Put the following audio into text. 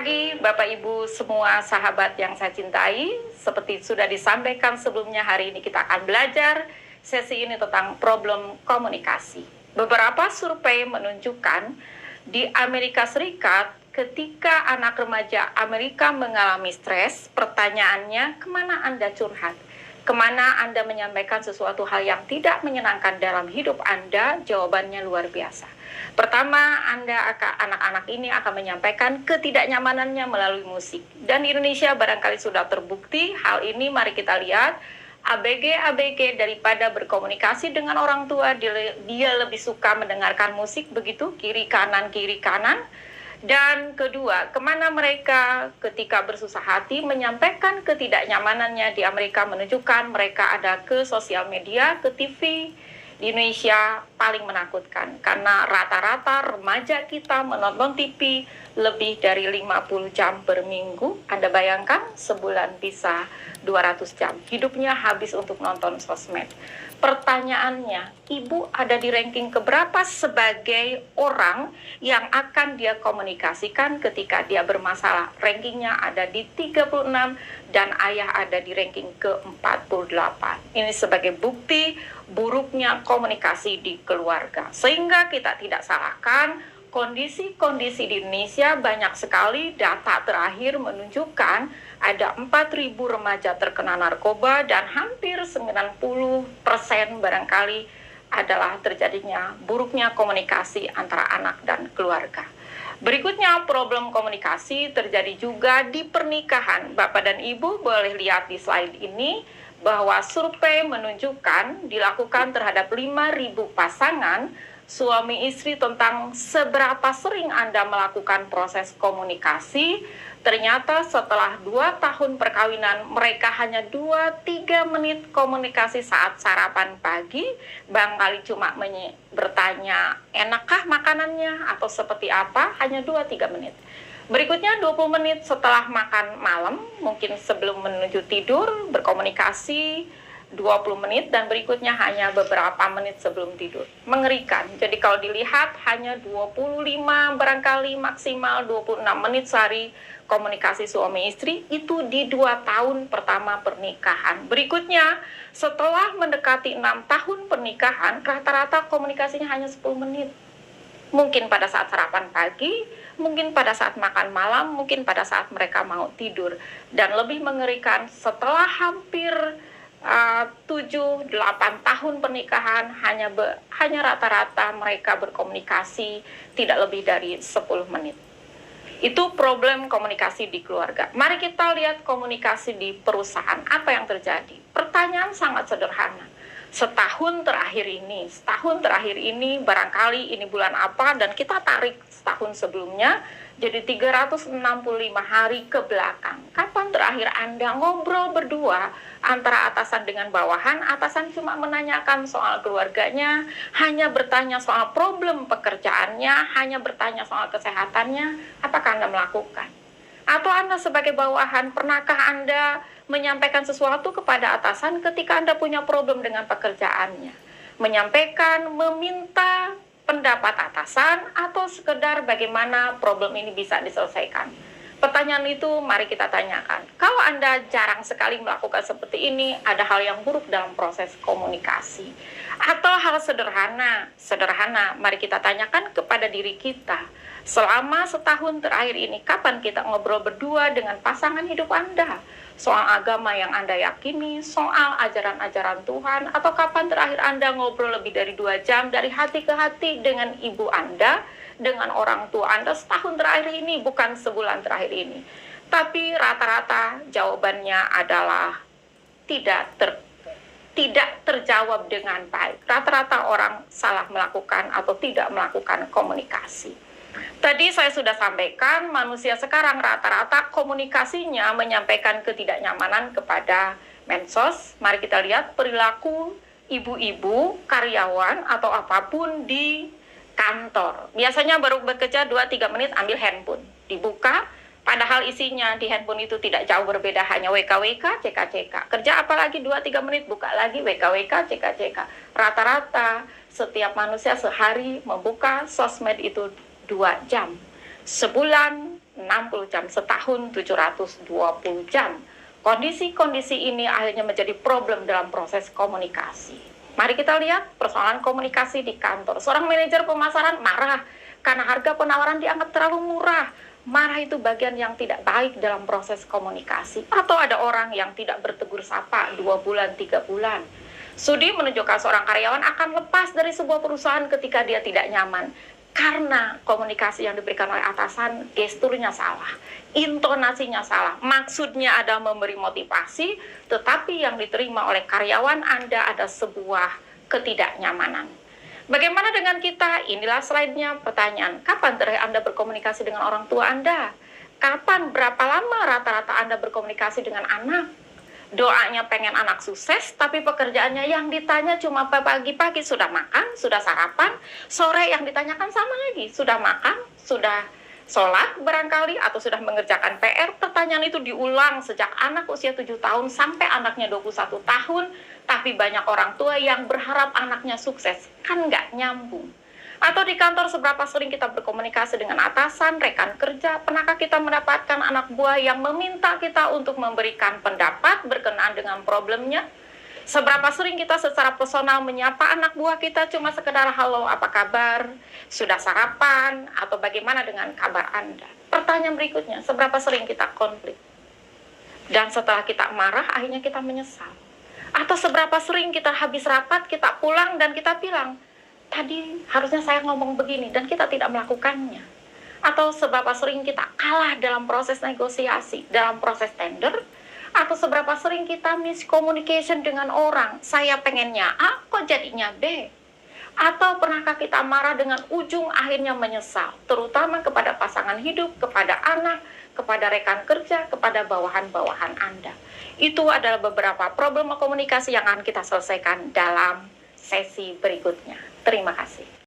pagi, Bapak Ibu semua sahabat yang saya cintai. Seperti sudah disampaikan sebelumnya, hari ini kita akan belajar sesi ini tentang problem komunikasi. Beberapa survei menunjukkan di Amerika Serikat, ketika anak remaja Amerika mengalami stres, pertanyaannya, kemana Anda curhat? Kemana Anda menyampaikan sesuatu hal yang tidak menyenangkan dalam hidup Anda? Jawabannya luar biasa. Pertama, anak-anak ini akan menyampaikan ketidaknyamanannya melalui musik. Dan di Indonesia barangkali sudah terbukti hal ini. Mari kita lihat, ABG daripada berkomunikasi dengan orang tua, dia lebih suka mendengarkan musik, begitu, kiri kanan. Dan kedua, kemana mereka ketika bersusah hati menyampaikan ketidaknyamanannya. Di Amerika menunjukkan mereka ada ke sosial media, ke TV. Di Indonesia paling menakutkan karena rata-rata remaja kita menonton TV lebih dari 50 jam per minggu. Anda bayangkan sebulan bisa 200 jam. Hidupnya habis untuk nonton sosmed. Pertanyaannya, Ibu ada di ranking keberapa sebagai orang yang akan dia komunikasikan ketika dia bermasalah? Rankingnya ada di 36 dan ayah ada di ranking ke-48. Ini sebagai bukti buruknya komunikasi di keluarga. Sehingga kita tidak salahkan kondisi-kondisi di Indonesia. Banyak sekali data terakhir menunjukkan ada 4.000 remaja terkena narkoba dan hampir 90% barangkali adalah terjadinya buruknya komunikasi antara anak dan keluarga. Berikutnya, problem komunikasi terjadi juga di pernikahan. Bapak dan Ibu boleh lihat di slide ini bahwa survei menunjukkan dilakukan terhadap 5.000 pasangan suami istri tentang seberapa sering Anda melakukan proses komunikasi. Ternyata setelah 2 tahun perkawinan, mereka hanya 2-3 menit komunikasi saat sarapan pagi. Barangkali cuma bertanya, enakkah makanannya atau seperti apa, hanya 2-3 menit. Berikutnya 20 menit setelah makan malam, mungkin sebelum menuju tidur, berkomunikasi 20 menit, dan berikutnya hanya beberapa menit sebelum tidur. Mengerikan. Jadi kalau dilihat hanya 25, barangkali maksimal 26 menit sehari komunikasi suami istri, itu di 2 tahun pertama pernikahan. Berikutnya, setelah mendekati 6 tahun pernikahan, rata-rata komunikasinya hanya 10 menit. Mungkin pada saat sarapan pagi, mungkin pada saat makan malam, mungkin pada saat mereka mau tidur. Dan lebih mengerikan, setelah hampir 7-8 tahun pernikahan, hanya rata-rata mereka berkomunikasi tidak lebih dari 10 menit. Itu problem komunikasi di keluarga. Mari kita lihat komunikasi di perusahaan. Apa yang terjadi? Pertanyaan sangat sederhana. Setahun terakhir ini barangkali ini bulan apa, dan kita tarik setahun sebelumnya, jadi 365 hari ke belakang. Kapan terakhir Anda ngobrol berdua antara atasan dengan bawahan? Atasan cuma menanyakan soal keluarganya, hanya bertanya soal problem pekerjaannya, hanya bertanya soal kesehatannya. Apakah Anda melakukan? Atau Anda sebagai bawahan, pernahkah Anda menyampaikan sesuatu kepada atasan ketika Anda punya problem dengan pekerjaannya? Menyampaikan, meminta pendapat atasan, atau sekedar bagaimana problem ini bisa diselesaikan? Pertanyaan itu mari kita tanyakan. Kalau Anda jarang sekali melakukan seperti ini, ada hal yang buruk dalam proses komunikasi. Atau hal sederhana, mari kita tanyakan kepada diri kita. Selama setahun terakhir ini, kapan kita ngobrol berdua dengan pasangan hidup Anda? Soal agama yang Anda yakini, soal ajaran-ajaran Tuhan, atau kapan terakhir Anda ngobrol lebih dari 2 jam dari hati ke hati dengan ibu Anda, dengan orang tua Anda setahun terakhir ini, bukan sebulan terakhir ini. Tapi rata-rata jawabannya adalah tidak terjawab dengan baik. Rata-rata orang salah melakukan atau tidak melakukan komunikasi. Tadi saya sudah sampaikan, manusia sekarang rata-rata komunikasinya menyampaikan ketidaknyamanan kepada medsos. Mari kita lihat perilaku ibu-ibu, karyawan, atau apapun di kantor. Biasanya baru bekerja 2-3 menit ambil handphone, dibuka, padahal isinya di handphone itu tidak jauh berbeda, hanya WKWK, CK-CK. Kerja apalagi 2-3 menit, buka lagi WKWK, CK-CK. Rata-rata setiap manusia sehari membuka sosmed itu 2 jam. Sebulan 60 jam, setahun 720 jam. Kondisi-kondisi ini akhirnya menjadi problem dalam proses komunikasi. Mari kita lihat persoalan komunikasi di kantor. Seorang manajer pemasaran marah karena harga penawaran dianggap terlalu murah. Marah itu bagian yang tidak baik dalam proses komunikasi. Atau ada orang yang tidak bertegur sapa 2 bulan, 3 bulan. Studi menunjukkan seorang karyawan akan lepas dari sebuah perusahaan ketika dia tidak nyaman. Karena komunikasi yang diberikan oleh atasan, gesturnya salah, intonasinya salah. Maksudnya ada memberi motivasi, tetapi yang diterima oleh karyawan Anda ada sebuah ketidaknyamanan. Bagaimana dengan kita? Inilah slide-nya. Pertanyaan, kapan terakhir Anda berkomunikasi dengan orang tua Anda? Kapan, berapa lama rata-rata Anda berkomunikasi dengan anak? Doanya pengen anak sukses, tapi pekerjaannya yang ditanya cuma pagi-pagi sudah makan, sudah sarapan, sore yang ditanyakan sama lagi, sudah makan, sudah sholat barangkali, atau sudah mengerjakan PR. Pertanyaan itu diulang sejak anak usia 7 tahun sampai anaknya 21 tahun, tapi banyak orang tua yang berharap anaknya sukses, kan nggak nyambung. Atau di kantor seberapa sering kita berkomunikasi dengan atasan, rekan kerja, pernahkah kita mendapatkan anak buah yang meminta kita untuk memberikan pendapat berkenaan dengan problemnya? Seberapa sering kita secara personal menyapa anak buah kita cuma sekedar halo apa kabar, sudah sarapan, atau bagaimana dengan kabar Anda? Pertanyaan berikutnya, seberapa sering kita konflik? Dan setelah kita marah, akhirnya kita menyesal. Atau seberapa sering kita habis rapat, kita pulang dan kita bilang, tadi harusnya saya ngomong begini dan kita tidak melakukannya. Atau seberapa sering kita kalah dalam proses negosiasi, dalam proses tender. Atau seberapa sering kita miscommunication dengan orang, saya pengennya A, kok jadinya B. Atau pernahkah kita marah dengan ujung akhirnya menyesal, terutama kepada pasangan hidup, kepada anak, kepada rekan kerja, kepada bawahan-bawahan Anda. Itu adalah beberapa problem komunikasi yang akan kita selesaikan dalam sesi berikutnya. Terima kasih.